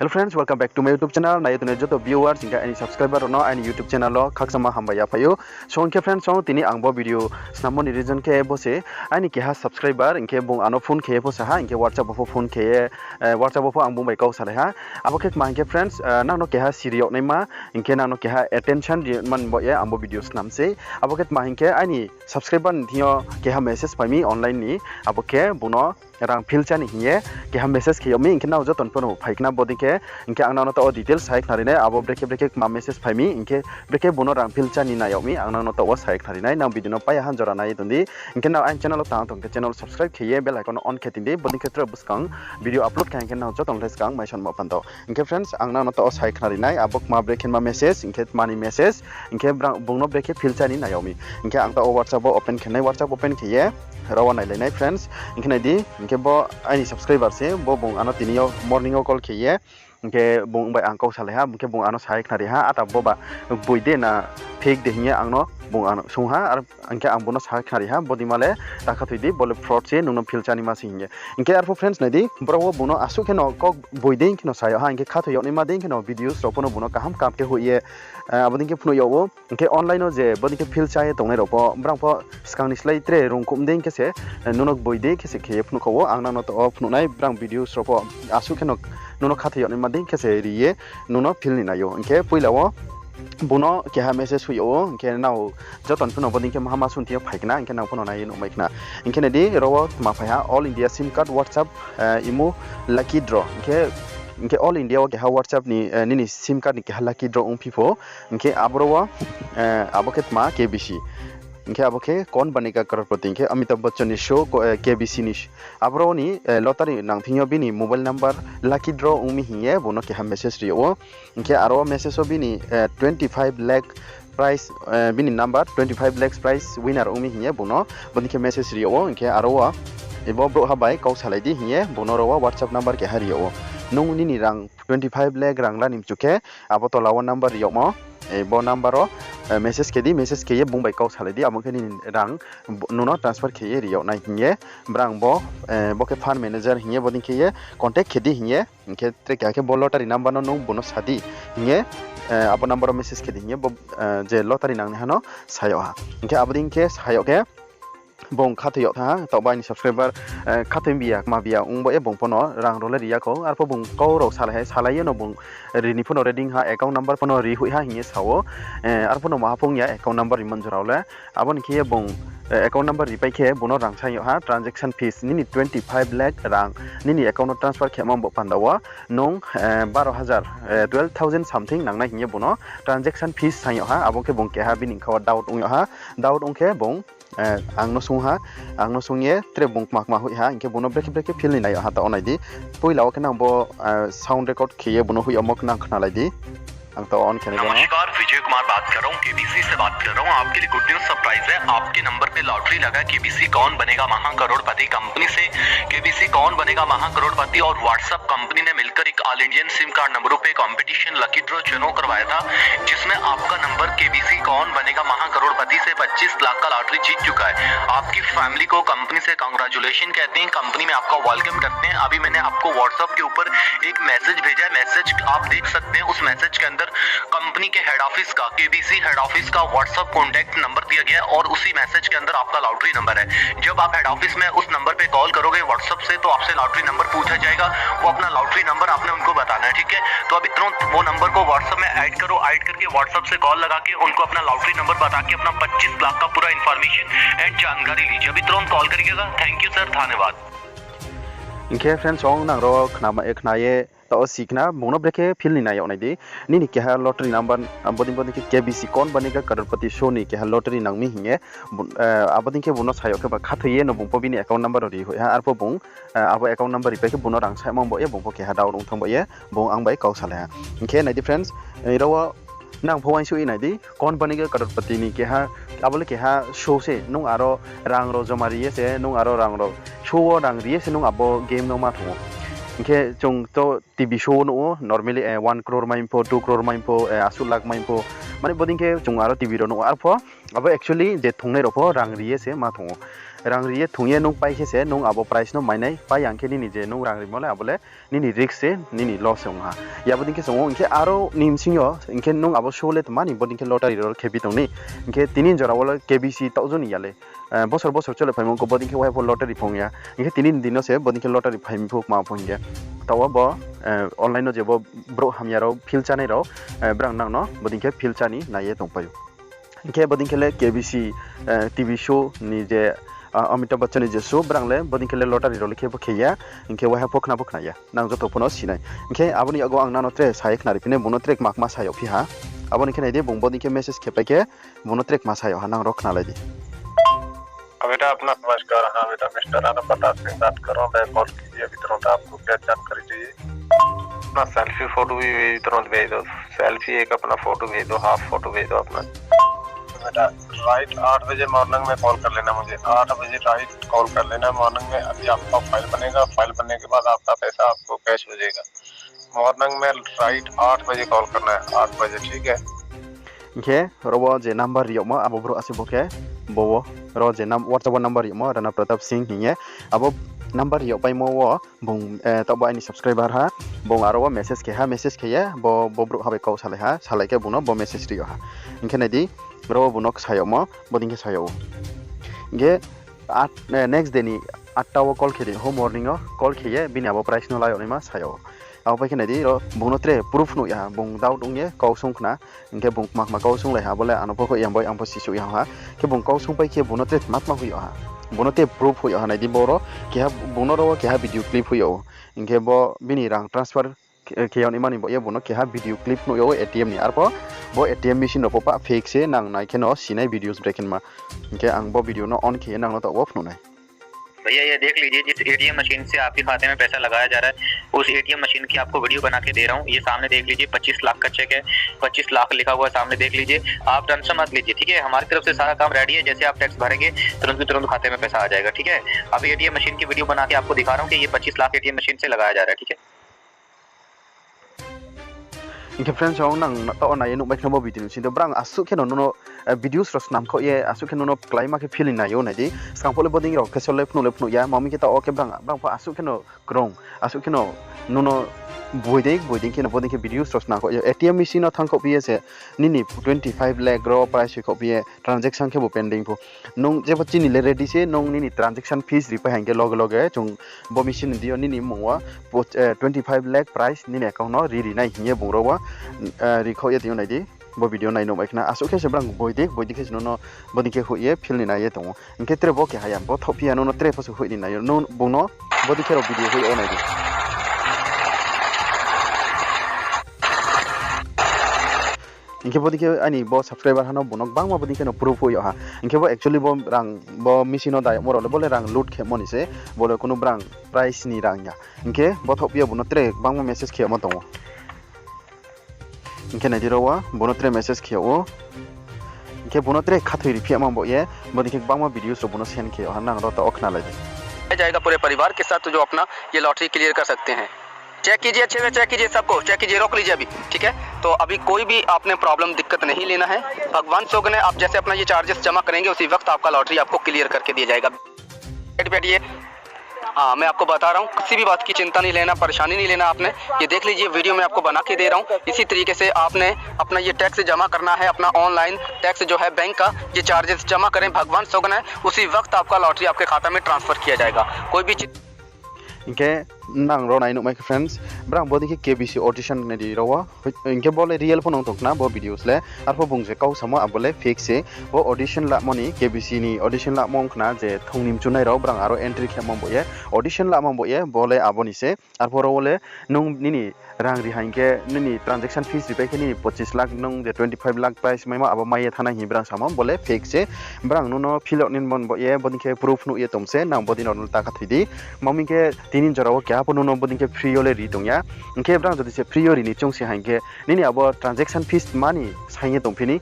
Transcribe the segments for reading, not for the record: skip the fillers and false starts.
Hello friends, welcome back to my YouTube channel. Na itu joto viewers hingga any subscriber no any YouTube channel lo khaksama hambaya payo. So inke friends so tini angbo video snamon reason ke bose ani ke ha subscriber inke bung ano phone ke bose ha inke WhatsApp of phone ke WhatsApp of ang bung bai kau sale ha. Abo ke ma inke friends nang no ke ha seriok nei ma inke nang no ke ha attention man bo ye ambo video snam se. Abo ke ma inke ani subscriber thio ke ha message pai mi online ni abo ke buno rang fil chani hiye ke ha message ke yomi inke na joton pono phaikna bodi ke inke angna no to details saik narine abo breke ma message phaimi inke breke bono rang fil chani na yomi angna no to saik narinai na video no pai han jora nai tundi inke na an channel ta tong ke channel subscribe ke ye bell icon on ke tindi bodi khetra buskang video upload ka inke na jotong leskang mai son ma pando inke friends angna no to saik narinai abo ma breke ma message inke mani message inke bungno breke fil chani na yomi inke ang ta WhatsApp open khenai WhatsApp open ke ye rawa nai lenai friends inke nai di inke bo ani subscriber se bo bung ano tinio morning call ke ye inke bung bai angkau sale ha inke bung ano saik nari ha ata bo ba boide na fake de hinya angno bung ano sung ha ar inke ang bono saik nari ha bodi male taka thoi di bole fraud se nungno filchani ma singe inke arfo friends nai di bro bono asu ke no kok boide inke no sayo ha inke khatho yoni ma de inke no videos ropono bono kaham kam ke hoye abodin ke phuno yobo inke online no je bodin ke filchai tongnai ropo brang po skangni slai tre rung kum de inke se nunok boide ke se ke phuno ko ang na no to phuno nai brang videos ropo asu ke no nuno khatho yoni ma de inke se riye nuno fil ni na yo inke puilawo buno ke ha message huyo inke naw joton phuno bodin ke mahama suntiyo phaikna inke naw phuno nai no maikna inke ne di rowo ma phaiha all india sim card WhatsApp imo lucky draw inke all india ke ha WhatsApp ni nini sim card ni ke ha lucky draw pipo inke abrowa aboket ma KBC inke aboke kon banika crorepati inke Amitabh Bachchan ni show KBC ni abro ni lottery nang thingyo bini mobile number lucky draw umi hiye bono ke ha message riyo inke aro message bini 25 lakh price bini number 25 lakhs price winner umi hiye bono bonike message riyo inke aro ebo bro habai kau salai di hiye bono ro WhatsApp number ke ha riyo nung ni rang 25 lakh rang la nim chuke abo to lawan number riyo mo bo number message ke di message ke ye bung bai kau salai di among ke ni rang nuno transfer ke ye riyo nai hiye brang bo ke fund manager hiye bodin ke ye contact ke di hiye ke tre ke bo lottery number no nung bono sadi hiye abo number message ke di hiye bo je lottery nang hano sayo ha ke abodin ke sayo ke bong khatyo tha to bai ni subscriber khatem biya ma biya ung bo e bong pono rang role riya ko arpo bong ko ro salai no bong rini pono reading ha account number pono ri hui ha hinge sawo arpo no ma pong ya account number rimon joraule abon ke bong account number ri pai ke bono rang sayo ha transaction fees nini 25 lakh rang nini account transfer ke mam bo pandawa nong 12000 12000 something nang na hinge bono transaction fees sayo ha abon ke bong ke ha bining khawa doubt ung ha doubt ung ke bong angno sungye tre bung mak hui ha inke bono breke feel ni nai ha ta onai di poilaw ke nang bo sound record khiye bono hui amok nang khna lai di ang तो on करने नमस्कार, विजय कुमार बात कर रहा हूँ, KBC से बात कर रहा हूँ। आपके लिए गुड न्यूज सरप्राइज है, आपके नंबर पे लॉटरी लगा। केबीसी कौन बनेगा महाकरोड़पति कंपनी से केबीसी कौन बनेगा महाकरोड़पति और व्हाट्सएप कंपनी ने मिलकर एक ऑल इंडियन सिम कार्ड नंबरों पे कंपटीशन लकी ड्रॉ चुनाव करवाया था, जिसमें आपका नंबर केबीसी कौन बनेगा महाकरोड़पति से 25 लाख का लॉटरी जीत चुका है। आपकी फैमिली को कंपनी से कांग्रेचुलेशन कहते हैं, कंपनी में आपका वेलकम करते हैं। अभी मैंने आपको व्हाट्सएप के ऊपर एक मैसेज भेजा है, मैसेज आप देख सकते हैं। उस मैसेज के अंदर कंपनी के हेड ऑफिस का केबीसी हेड ऑफिस का व्हाट्सएप कॉन्टैक्ट नंबर दिया गया है और उसी मैसेज के अंदर आपका लॉटरी नंबर है। जब आप हेड ऑफिस में उस नंबर पे कॉल करोगे व्हाट्सएप से तो आपसे लॉटरी नंबर पूछा जाएगा, वो अपना लॉटरी नंबर आपने उनको बताना है, ठीक है। तो अभी तुरंत वो नंबर को व्हाट्सएप में ऐड करो, ऐड करके व्हाट्सएप से कॉल लगा के उनको अपना लॉटरी नंबर बता के अपना 25 लाख का पूरा इन्फॉर्मेशन एंड जानकारी लीजिए। अभी तुरंत कॉल करिएगा। थैंक यू सर, धन्यवाद। इनके फ्रेंड्स ऑन नंग रो खना ये तो सीखना मोनो ब्रेके फील नहीं नायो नहीं दी नी के हा लॉटरी नंबर बोदिन के केबीसी कौन बनेगा करोड़पति शो नी के हा लॉटरी नंगमी हिंगे आबदिन के बोनो सायो के खाथये न बुंपो बिनी अकाउंट नंबर रि हो हा आरपो बुं आबो अकाउंट नंबर रि पे के बोनो रां साय मं बो ए बुंपो के हा दाउ दं थंबो ए बुं आं बाय काउ साले इनके नाइदि फ्रेंड्स इरो नang phowai sui nai di kon baniga करोड़पति ni ke ha abole ke ha show se nung aro rang ro jomari se nung aro rang ro show rang ri se nung abo game no ma thongo इनके जों तो TV show नो normally 1 crore माइंपो 2 crore माइंपो 80 लाख माइंपो माने बोदिं के जों आरो टीवी रो नो आरफो अब एक्चुअली जे थंनै रोफो रां रिये से मा थंगो rang ri thungye nung pai ke se nung abo price no mainai pai angke nini je nung rang ri mole abole nini risk se nini loss ong ha ya bodin ke songo inke aro nim singyo inke nung abo shole tmani bodin ke lottery ro khebi tongni inke tinin jora wala KBC 1000 yale bosor bosor chole phaimong ko bodin ke wai lottery phongya inke tinin dino se bodin ke lottery phaim phuk ma phongya tawa bo online no je bo bro hamya ro fil chani ro brang nang no bodin ke fil chani naye tongpayo inke bodin ke le KBC TV show ni je Amitabh Bachchan je show brangle bodin ke le lottery ro likhe bokheya inke wai phokna bokhnaya nang joto pono sinai inke aboni ago ang nano tre sai khna ripine bono trek mak ma sayo phi ha aboni ke naide bong bodin ke message khepai ke bono trek ma sayo ha nang rokna lai di बेटा अपना नमस्कार। हाँ बेटा mister Rana Pratap Singh बात कर रहा हूँ। मैं कॉल कीजिए अभी तुरंत। आपको क्या जानकारी चाहिए? अपना सेल्फी फोटो भी तुरंत भेज दो। सेल्फी एक अपना फोटो भेज दो, हाफ फोटो भेज दो अपना। बेटा राइट 8 बजे मॉर्निंग में कॉल कर लेना मुझे। 8 बजे राइट कॉल कर लेना मॉर्निंग में। अभी आपका फाइल बनेगा, फाइल बनने के बाद आपका पैसा आपको कैश हो जाएगा। मॉर्निंग में राइट 8 बजे कॉल करना है, 8 बजे, ठीक है? Oke, robo je number yomo abo bro asiboke bowo ro je WhatsApp number yomo Rana Pratap Singh hinge abo number yo pai mo wo bong tobo ani subscriber ha bong aro message ke ya bo bro habe kau sale ha sale ke buno bo message ri ha inkene di ro bunok sayo mo boding ke sayo ge next day ni 8 ta call khedi ho morning call khiye bini abo price no layo ni ma sayo abo pai kene di ro buno tre proof no ya bong dau dong ye kau sung khna inke bong mak ma kau sung lai ha bole anopo ko yam boy ampo sisu ya ha ke bong kau sung pai ke buno tre mat ma huyo ha buno te proof huyo ha nai di boro ke ha buno ro ke ha video clip huyo inke bo bini rang transfer ke yon imani bo ye buno ke ha video clip no yo ATM ni arpo bo ATM machine no popa fake se nang nai ke no sinai videos breaking ma inke ang bo video no on ke nang no to off no nai भैया ये देख लीजिए जिस ATM machine से आपके खाते में पैसा लगाया जा रहा है उस एटीएम मशीन की आपको वीडियो बना के दे रहा हूँ। ये सामने देख लीजिए 25 लाख का चेक है, 25 लाख लिखा हुआ है सामने देख लीजिए। आप टेंशन मत लीजिए, ठीक है? हमारी तरफ से सारा काम रेडी है। जैसे आप टैक्स भरेंगे तुरंत की तुरंत खाते में पैसा आ जाएगा, ठीक है? अब एटीएम मशीन की वीडियो बना के आपको दिखा रहा हूँ कि ये 25 लाख एटीएम मशीन से लगाया जा रहा है, ठीक है? Inke friends ong nang to na ye nuk mek no video sin do brang asu ke no videos ros nam ko ye asu ke no klai ma ke feeling na yo na di sang pole boding ro ke so lep no ya mami ke ta o ke brang pa asu ke no grong asu ke no boyding ke no boding ke videos ros na ko ATM machine no thang ko bi se nini 25 lakh ro price ko bi transaction ke bo pending po nong je bo chini le ready se nong nini transaction fees ri pa hang ke log chung bo machine dio nini mongwa 25 lakh price nini account no ri nai hinge bo ro wa rikho ye tiu nai di bo video nai no maikna asu ke se brang boydik ke no bodi ke hu ye feel ni na ye tong inke tre bo ke hayam bo thopia no tre pasu hu ni na yo no bo no bodi ke ro video hu o nai di inke bodi ke ani bo subscriber hano bonok bangma bodi ke no proof hu yo ha inke bo actually bo rang bo machine no dai moro bole rang loot ke moni se bole kono brang price ni rang ya inke bo thopia bono tre bangma message ke mo tong inke na dirawa bono tre message ke o inke bono tre khathoi ri phiama bo ye bodi ke bangma videos ro bono send ke ha nang ro ta okna lai जाएगा पूरे परिवार के साथ जो अपना ये lottery clear कर सकते हैं। चेक कीजिए, अच्छे से चेक कीजिए, सबको चेक कीजिए, रोक लीजिए अभी, ठीक है? तो अभी कोई भी आपने प्रॉब्लम दिक्कत नहीं लेना है। भगवान सोगने आप जैसे अपना ये चार्जेस जमा करेंगे उसी वक्त आपका लॉटरी आपको क्लियर करके दिया जाएगा। बैठिए, हाँ मैं आपको बता रहा हूँ, किसी भी बात की चिंता नहीं लेना, परेशानी नहीं लेना आपने। ये देख लीजिए वीडियो में आपको बना के दे रहा हूँ। इसी तरीके से आपने अपना ये टैक्स जमा करना है, अपना ऑनलाइन टैक्स जो है बैंक का ये चार्जेस जमा करें, भगवान सोगना है उसी वक्त आपका लॉटरी आपके खाता में ट्रांसफर किया जाएगा। कोई भी inke nang ro nai no my friends brang bodi ke KBC audition ne di ro inke bole real phone tok na bo videos le arpo bung je kau samo abole fake se bo audition la moni KBC ni audition la mong na je thongnim chunai ro brang aro entry khemam bo ye audition la mam bo ye bole aboni se arpo ro bole nung nini rang ri hainke nini transaction fees ri ke nini 25 lakh nung je 25 lakh price mai ma abo mai thana hi brang samo bole fake se brang no fill out nin bon bo ye bodi ke proof nu ye tomse nang bodi no ta ka thidi mami ke tinin jora kya po no bodi ke free ole ri tong ya inke brang jodi se free ori ni chung se hainke nini abo transaction fees mani sainge tong phini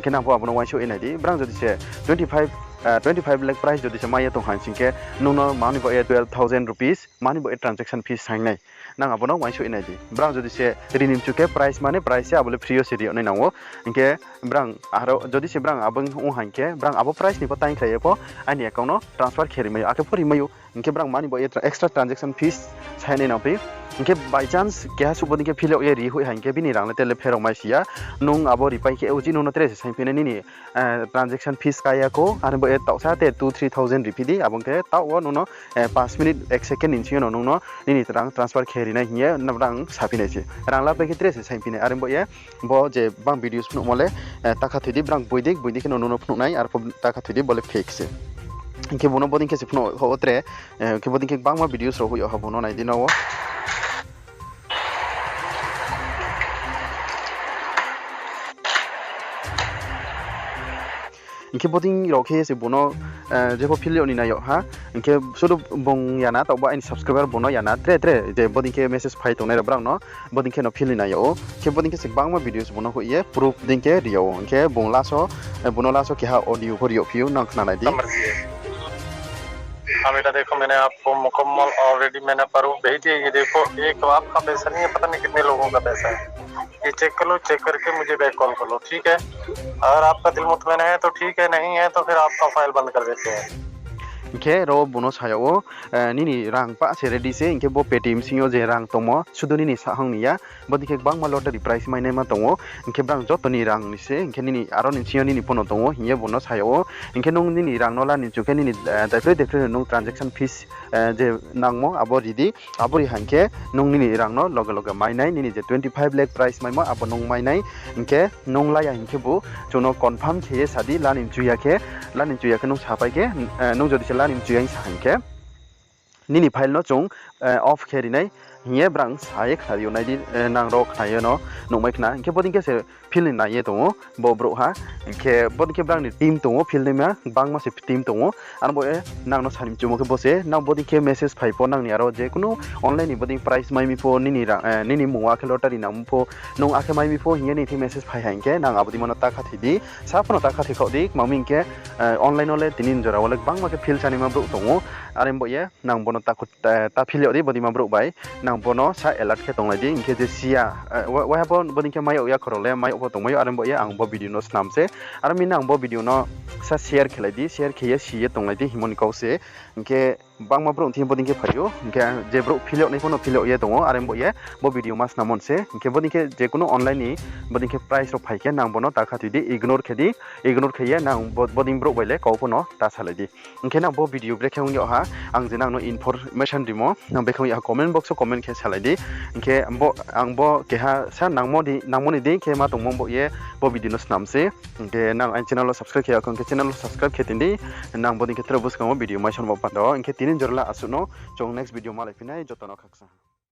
ke na bo abo no wan show enai di brang jodi se 25 25 lakh price jodi se maya tong han singke nuno mani bo 12,000 rupees mani bo transaction fees sangnai nang abono waisho inai di brang jodi se rinim chuke price mane price abole free seri onai nango inke brang aro jodi se brang abang ung hanke brang abo price ni po tain khlai po ani account no transfer kheri mayo ake pori mayo inke brang mani bo extra transaction fees sainai na pe inke by chance kya subodi ke philo ye ri hui hanke bini rang tele phero mai sia nung abo ripai ke uji nuno tre sain pine ni transaction fees kaya ko ani bo tau sa te 2-3,000 ripidi abong ke tau nuno 5 minute 1 second inchi no nuno ni rang transfer kheri na hiye nabrang sapine chi rang la pe ke tre sain pine arim bo ye bo je bang videos pnu mole taka thidi brang boidik no nuno pnu nai ar taka thidi bole fake se inke bono bodin ke sipno ho tre ke bodin ke bang ma videos ro ho ha bono nai dinawo inke boding rokhe se bono jebo philio ni nayo ha inke sudu bong yana to ba in subscriber bono yana tre je boding ke message phai to nai brang no boding ke no phili nayo ke boding ke se bang ma videos bono ho ye proof ding ke rio inke bong laso bono laso ke ha audio video view nang khna nai di हाँ बेटा देखो मैंने आपको मुकम्मल already मैंने proof भेज दिया ये देखो एक आपका पैसा नहीं है पता नहीं कितने लोगों का पैसा है ये चेक कर लो चेक करके मुझे बैक कॉल कर लो ठीक है अगर आपका दिल मुतमैन है तो ठीक है नहीं है तो फिर आपका फाइल बंद कर देते हैं inke ro bono sayo nini rang pa se ready se inke bo paytm singo je rang tomo sudu nini sahang niya bodi ke bang ma lottery price mai nei ma tongo inke brang joto ni rang ni se inke nini aro ni singo nini pono tongo hiye bono sayo inke nong nini rang nola ni chuke nini defre nong transaction fees je nangmo abori di abori hanke nong nini rang no loga mai nai nini je 25 lakh price mai mo abo nong mai nai inke nong la ya inke bu jono confirm kheye sadi lanin chuya ke nong sapai ke nong jodi lanim chuyang sanke nini file no chung off kheri nai hiye brang saye khariyo nai di nang ro khayo no nongmai khna inke boding ke se fill na ye tongo bo bro ha inke boding ke brang ni team tongo fill ni ma bang ma se team tongo an bo nang no sanim chumo ke bose nang boding ke message phai po nang ni aro je kuno online ni boding price mai mi po nini muwa ke lottery nam po nong ake mai mi po hiye ni thi message phai hanke nang abodi mano ta khathi di sa phono ta khathi khodi maming ke online ole tinin jora ole bang ma ke fill chani ma bro tongo arem bo ye nang bono ta fill odi bodi ma bro bai nang bono sa alert ke tonglai di inke je sia wa ha bon boding ke mai ya khorole mai bo tongmai arem bo ye ang bo video no snam se arem min ang bo video no sa share khelai di share kheye siye tonglai di himoni kause inke bang ma bro thi boding ke phayo inke je bro fill nei pono fill ye tongo arem bo ye bo video mas namon se inke boding ke je kuno online ni boding ke price ro phai ke nang bono ta khathi di ignore kheye nang boding bro baile ko pono ta salai di inke nang bo video break khong yo ha ang je nang no information dimo nang be khong ya comment box comment ke salai di inke ang bo ke ha sa nang mo ni di ke ma tong bo ye bo video no snam se inke nang an channel lo subscribe ke akon ke channel lo subscribe ke tindi nang boding ke trebus ko video mai son bo pando inke tinin jorla asuno chong next video ma lai pinai jotono khaksa